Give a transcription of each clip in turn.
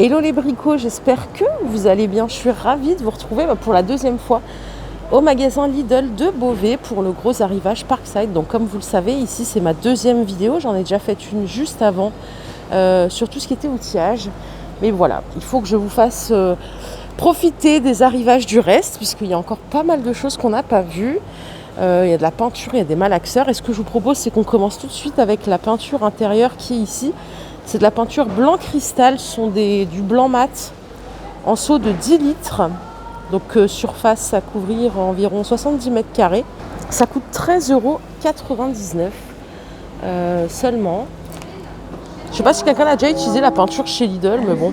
Hello les bricots, j'espère que vous allez bien. Je suis ravie de vous retrouver pour la deuxième fois au magasin Lidl de Beauvais pour le gros arrivage Parkside. Donc comme vous le savez, ici c'est ma deuxième vidéo. J'en ai déjà fait une juste avant sur tout ce qui était outillage. Mais voilà, il faut que je vous fasse profiter des arrivages du reste puisqu'il y a encore pas mal de choses qu'on n'a pas vues. Il y a de la peinture, il y a des malaxeurs. Et ce que je vous propose, c'est qu'on commence tout de suite avec la peinture intérieure qui est ici. C'est de la peinture blanc cristal, ce sont du blanc mat en seau de 10 litres. Donc surface à couvrir environ 70 mètres carrés. Ça coûte 13,99 € seulement. Je ne sais pas si quelqu'un a déjà utilisé la peinture chez Lidl, mais bon,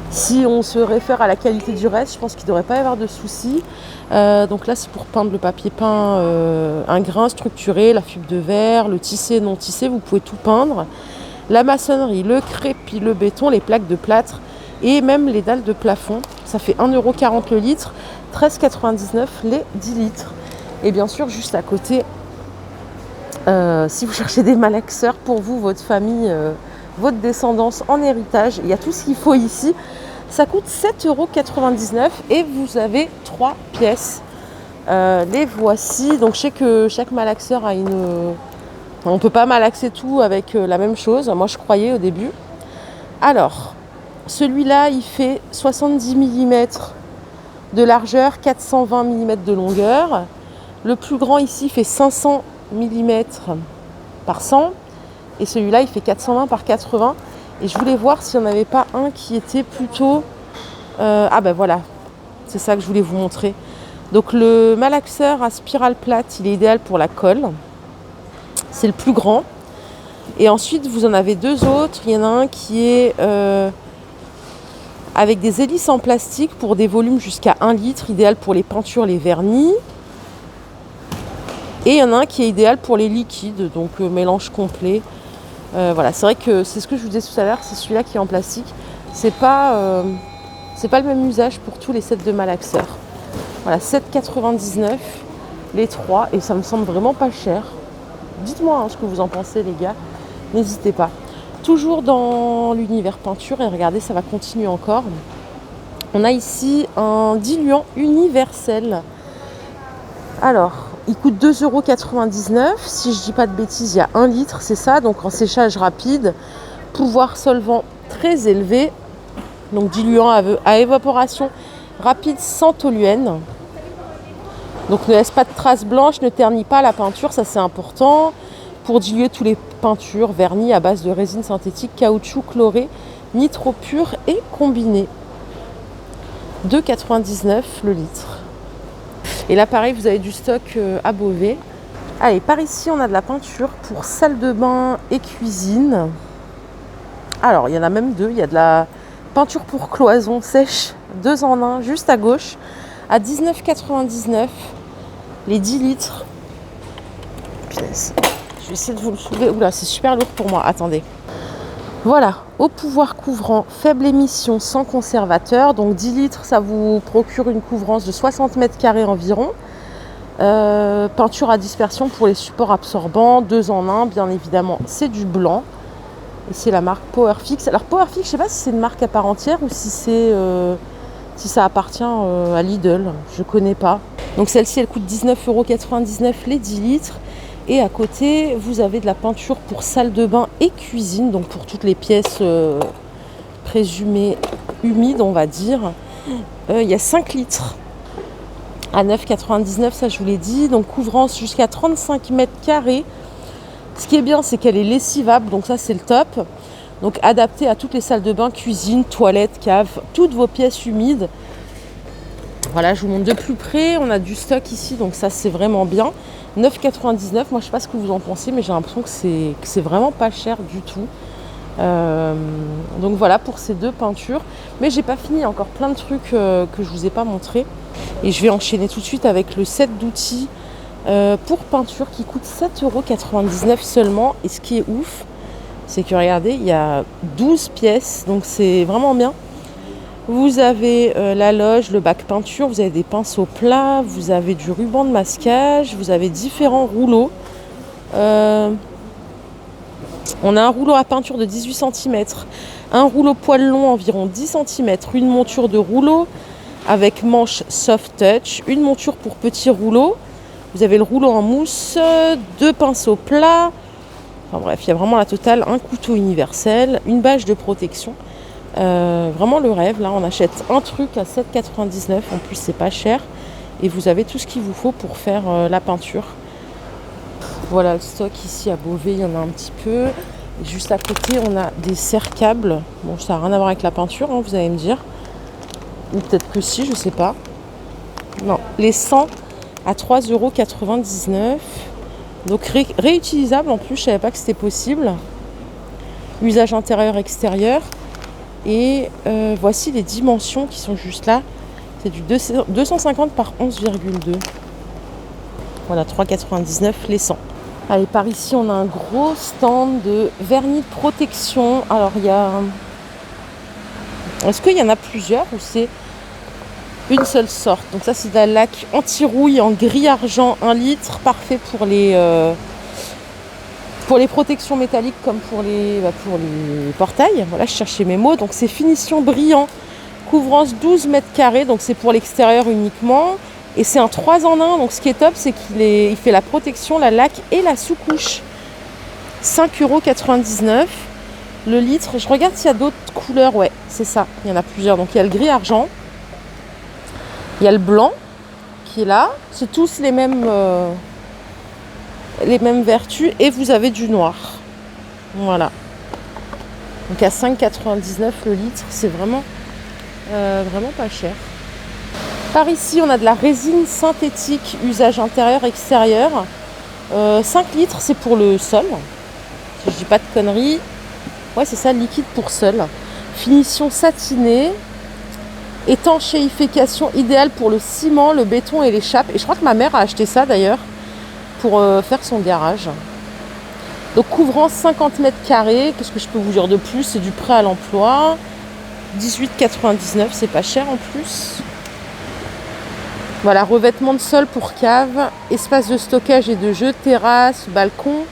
si on se réfère à la qualité du reste, je pense qu'il ne devrait pas y avoir de soucis. Donc là, c'est pour peindre le papier peint, un grain structuré, la fibre de verre, le tissé, non tissé, vous pouvez tout peindre. La maçonnerie, le crépi, le béton, les plaques de plâtre et même les dalles de plafond. Ça fait 1,40 € le litre, 13,99 € les 10 litres. Et bien sûr, juste à côté, si vous cherchez des malaxeurs pour vous, votre famille, votre descendance en héritage, il y a tout ce qu'il faut ici. Ça coûte 7,99 € et vous avez 3 pièces. Les voici. Donc je sais que chaque malaxeur a une... On ne peut pas malaxer tout avec la même chose. Moi, je croyais au début. Alors, celui-là, il fait 70 mm de largeur, 420 mm de longueur. Le plus grand ici fait 500 mm par 100. Et celui-là, il fait 420 par 80. Et je voulais voir s'il n'y en avait pas un qui était plutôt... Ah ben voilà, c'est ça que je voulais vous montrer. Donc le malaxeur à spirale plate, il est idéal pour la colle. C'est le plus grand. Et ensuite, vous en avez deux autres. Il y en a un qui est avec des hélices en plastique pour des volumes jusqu'à 1 litre, idéal pour les peintures, les vernis. Et il y en a un qui est idéal pour les liquides, donc mélange complet. Voilà, c'est vrai que c'est ce que je vous disais tout à l'heure, c'est celui-là qui est en plastique. C'est pas le même usage pour tous les sets de malaxeurs. Voilà, 7,99 € les 3 et ça me semble vraiment pas cher. Dites-moi ce que vous en pensez les gars, n'hésitez pas. Toujours dans l'univers peinture, et regardez, ça va continuer encore. On a ici un diluant universel. Alors, il coûte 2,99 €. Si je dis pas de bêtises, il y a 1 litre, c'est ça. Donc en séchage rapide, pouvoir solvant très élevé. Donc diluant à évaporation rapide sans toluène. Donc ne laisse pas de traces blanches, ne ternit pas la peinture, ça c'est important. Pour diluer toutes les peintures, vernis à base de résine synthétique, caoutchouc chloré, nitro pur et combiné. 2,99 € le litre. Et là pareil, vous avez du stock à Beauvais. Allez, par ici on a de la peinture pour salle de bain et cuisine. Alors il y en a même deux, il y a de la peinture pour cloison sèche, 2 en 1, juste à gauche, à 19,99 € les 10 litres. Punaise. Je vais essayer de vous le soulever. Oula, c'est super lourd pour moi. Attendez. Voilà, au pouvoir couvrant, faible émission sans conservateur. Donc 10 litres, ça vous procure une couvrance de 60 mètres carrés environ. Peinture à dispersion pour les supports absorbants, 2 en 1, bien évidemment, c'est du blanc. Et c'est la marque Powerfix. Alors Powerfix, je ne sais pas si c'est une marque à part entière ou si si ça appartient à Lidl. Je ne connais pas. Donc celle-ci, elle coûte 19,99 € les 10 litres. Et à côté, vous avez de la peinture pour salle de bain et cuisine, donc pour toutes les pièces présumées humides, on va dire. Il y a 5 litres à 9,99 €, ça je vous l'ai dit. Donc couvrance jusqu'à 35 mètres carrés. Ce qui est bien, c'est qu'elle est lessivable, donc ça c'est le top. Donc adaptée à toutes les salles de bain, cuisine, toilettes, cave, toutes vos pièces humides. Voilà, je vous montre de plus près. On a du stock ici, donc ça c'est vraiment bien. 9,99 €. Moi, je ne sais pas ce que vous en pensez, mais j'ai l'impression que c'est vraiment pas cher du tout. Donc voilà pour ces deux peintures. Mais j'ai pas fini, encore plein de trucs que je vous ai pas montré. Et je vais enchaîner tout de suite avec le set d'outils pour peinture qui coûte 7,99 € seulement. Et ce qui est ouf, c'est que regardez, il y a 12 pièces, donc c'est vraiment bien. Vous avez la loge, le bac peinture, vous avez des pinceaux plats, vous avez du ruban de masquage, vous avez différents rouleaux. On a un rouleau à peinture de 18 cm Un rouleau poil long environ 10 cm, une monture de rouleau avec manche soft touch, une monture pour petit rouleau. Vous avez le rouleau en mousse, 2 pinceaux plats. Enfin bref, il y a vraiment la totale, un couteau universel, une bâche de protection. Vraiment le rêve, là on achète un truc à 7,99 €, en plus c'est pas cher. Et vous avez tout ce qu'il vous faut pour faire la peinture. Voilà le stock ici à Beauvais, il y en a un petit peu. Et juste à côté on a des serre-câbles. Bon, ça n'a rien à voir avec la peinture, hein, vous allez me dire. Ou peut-être que si, je sais pas. Non, les 100 à 3,99 €. Donc réutilisable en plus, je ne savais pas que c'était possible. Usage intérieur-extérieur. Et voici les dimensions qui sont juste là. C'est du 250 par 11,2. Voilà, 3,99 € les 100. Allez, par ici, on a un gros stand de vernis de protection. Alors, il y a... Est-ce qu'il y en a plusieurs ou c'est une seule sorte? Donc ça, c'est de la laque anti-rouille en gris-argent 1 litre. Parfait pour les protections métalliques comme pour les portails. Voilà, je cherchais mes mots. Donc c'est finition brillant, couvrance 12 mètres carrés. Donc c'est pour l'extérieur uniquement. Et c'est un 3 en 1. Donc ce qui est top, c'est qu'il fait la protection, la laque et la sous-couche. 5,99 € le litre. Je regarde s'il y a d'autres couleurs. Ouais, c'est ça. Il y en a plusieurs. Donc il y a le gris-argent. Il y a le blanc qui est là. C'est tous les mêmes vertus. Et vous avez du noir. Voilà. Donc à 5,99 € le litre. C'est vraiment pas cher. Par ici, on a de la résine synthétique, usage intérieur-extérieur. 5 litres, c'est pour le sol. Si je dis pas de conneries. Ouais, c'est ça, liquide pour sol. Finition satinée. Étanchéification idéale pour le ciment, le béton et les chapes. Et je crois que ma mère a acheté ça d'ailleurs pour faire son garage. Donc couvrant 50 mètres carrés. Qu'est-ce que je peux vous dire de plus? C'est du prêt à l'emploi. 18,99 €, c'est pas cher en plus. Voilà, revêtement de sol pour cave, espace de stockage et de jeu, terrasse, balcon.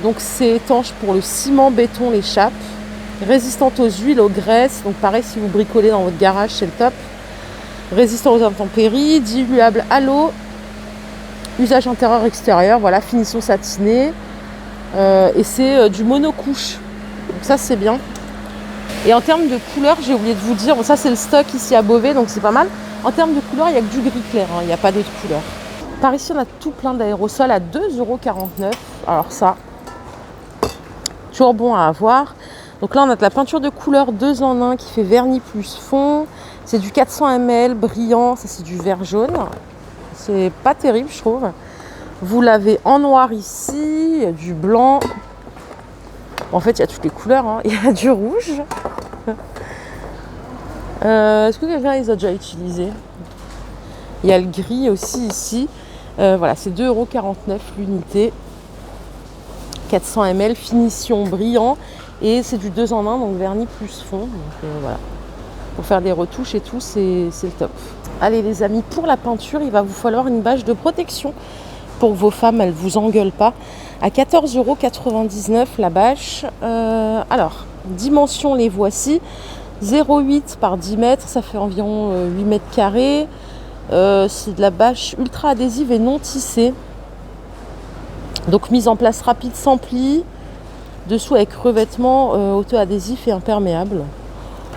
Donc c'est étanche pour le ciment, béton, les chapes. Résistante aux huiles, aux graisses. Donc pareil, si vous bricolez dans votre garage, c'est le top. Résistant aux intempéries, diluable à l'eau. Usage intérieur-extérieur, voilà, finition satinée. Et c'est du monocouche. Donc ça, c'est bien. Et en termes de couleur, j'ai oublié de vous dire, bon, ça c'est le stock ici à Beauvais, donc c'est pas mal. En termes de couleur, il n'y a que du gris clair, il n'y a pas d'autres couleurs. Par ici, on a tout plein d'aérosols à 2,49 €. Alors ça, toujours bon à avoir. Donc là, on a de la peinture de couleur 2 en 1 qui fait vernis plus fond. C'est du 400 ml brillant, ça c'est du vert jaune. C'est pas terrible, je trouve. Vous l'avez en noir ici, il y a du blanc. En fait, il y a toutes les couleurs, hein. Il y a du rouge. Est-ce que quelqu'un les a déjà utilisés? Il y a le gris aussi ici. Voilà, c'est 2,49 € l'unité. 400 ml, finition brillant. Et c'est du 2 en 1, donc vernis plus fond. Donc voilà. Pour faire des retouches et tout, c'est le top. Allez les amis, pour la peinture, il va vous falloir une bâche de protection. Pour que vos femmes, elles ne vous engueulent pas. À 14,99 € la bâche. Alors, dimensions, les voici. 0,8 par 10 mètres, ça fait environ 8 mètres carrés. C'est de la bâche ultra adhésive et non tissée. Donc mise en place rapide sans pli. Dessous avec revêtement auto-adhésif et imperméable.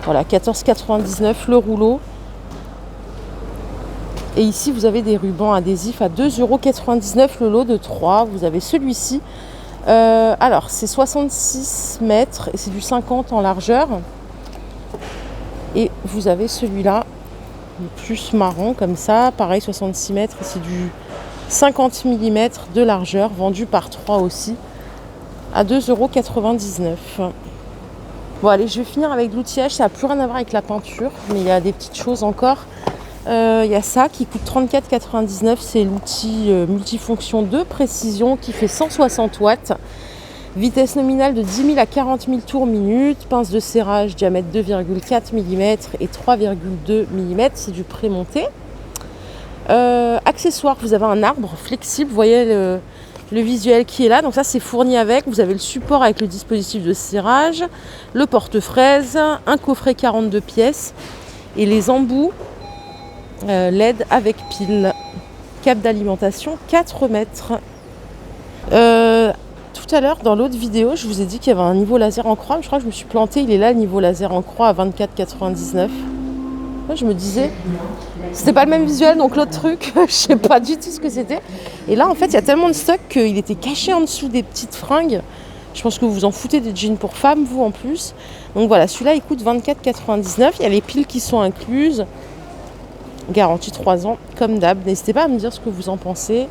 Voilà, 14,99 € le rouleau. Et ici, vous avez des rubans adhésifs à 2,99 € le lot de 3. Vous avez celui-ci. Alors, c'est 66 mètres et c'est du 50 en largeur. Et vous avez celui-là, plus marron comme ça. Pareil, 66 mètres et c'est du 50 mm de largeur, vendu par 3 aussi, à 2,99 €. Bon, allez, je vais finir avec l'outillage. Ça n'a plus rien à voir avec la peinture, mais il y a des petites choses encore. Il y a ça qui coûte 34,99 €. C'est l'outil multifonction de précision qui fait 160 watts. Vitesse nominale de 10 000 à 40 000 tours minute. Pince de serrage, diamètre 2,4 mm et 3,2 mm. C'est du prémonté. Accessoires, vous avez un arbre flexible. Vous voyez le visuel qui est là. Donc ça, c'est fourni avec. Vous avez le support avec le dispositif de serrage, le porte-fraise, un coffret 42 pièces et les embouts LED avec pile. Câble d'alimentation 4 mètres. Tout à l'heure, dans l'autre vidéo, je vous ai dit qu'il y avait un niveau laser en croix. Je crois que je me suis plantée. Il est là, le niveau laser en croix à 24,99. Moi, je me disais, c'était pas le même visuel, donc l'autre truc, je sais pas du tout ce que c'était. Et là, en fait, il y a tellement de stock qu'il était caché en dessous des petites fringues. Je pense que vous vous en foutez des jeans pour femmes, vous en plus. Donc voilà, celui-là, il coûte 24,99. Il y a les piles qui sont incluses. Garantie 3 ans, comme d'hab. N'hésitez pas à me dire ce que vous en pensez.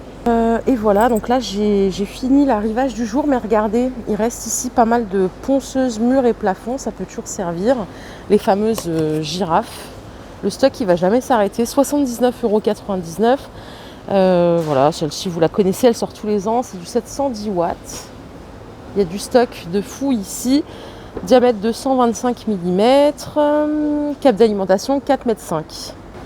Et voilà, donc là, j'ai fini l'arrivage du jour. Mais regardez, il reste ici pas mal de ponceuses, murs et plafonds. Ça peut toujours servir. Les fameuses girafes. Le stock, il ne va jamais s'arrêter. 79,99 €. Voilà, celle-ci, vous la connaissez, elle sort tous les ans. C'est du 710 watts. Il y a du stock de fou ici. Diamètre 225 mm. Câble d'alimentation 4,5 m.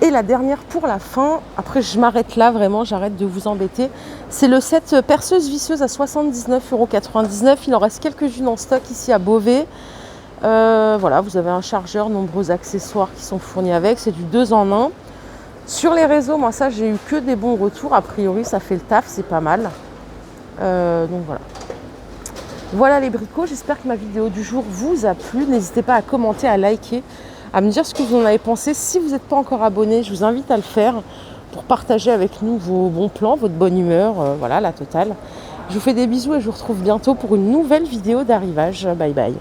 Et la dernière pour la fin, après je m'arrête là, vraiment, j'arrête de vous embêter. C'est le set perceuse visseuse à 79,99 €. Il en reste quelques-unes en stock ici à Beauvais. Voilà, vous avez un chargeur, nombreux accessoires qui sont fournis avec. C'est du 2 en 1. Sur les réseaux, moi ça, j'ai eu que des bons retours. A priori, ça fait le taf, c'est pas mal. Donc voilà. Voilà les bricots, j'espère que ma vidéo du jour vous a plu. N'hésitez pas à commenter, à liker, à me dire ce que vous en avez pensé. Si vous n'êtes pas encore abonné, je vous invite à le faire pour partager avec nous vos bons plans, votre bonne humeur, voilà, la totale. Je vous fais des bisous et je vous retrouve bientôt pour une nouvelle vidéo d'arrivage. Bye bye.